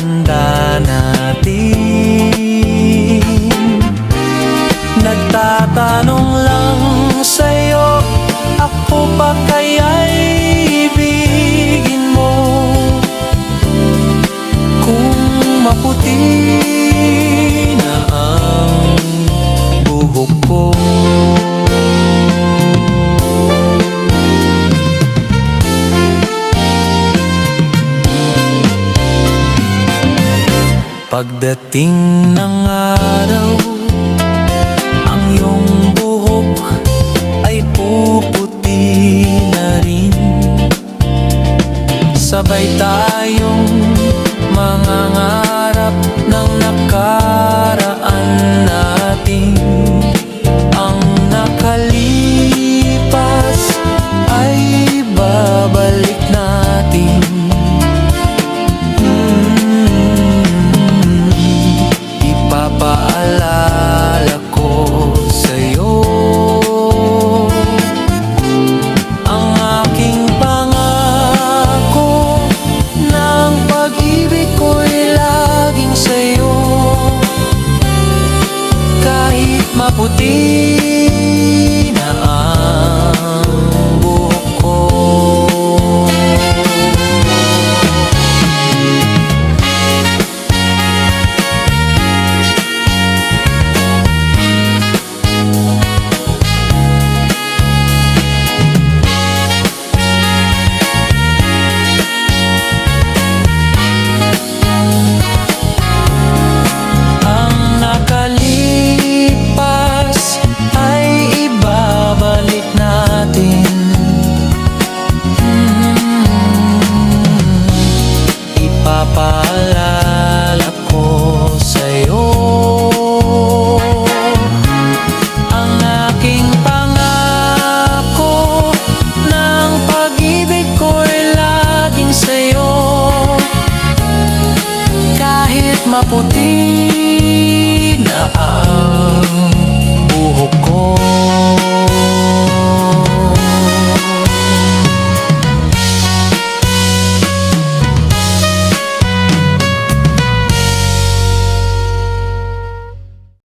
tanda natin. Nagtatanong lang sa'yo, ako pa kaya'y ibigin mo? Kung maputi na ang buhok ko, pagdating ng araw, ang iyong buhok ay puputi na rin. Sabay tayong mangangarap ng nakaraan natin. Ang nakalipas ay babalik natin. Ipapaalala ko sa'yo ang aking pangako, ng pag-ibig ko'y laging sa'yo. Kahit maputi na ang buhok ko. Ipapaalala ko sa'yo ang aking pangako, ng pag-ibig ko'y laging sa'yo. Kahit maputi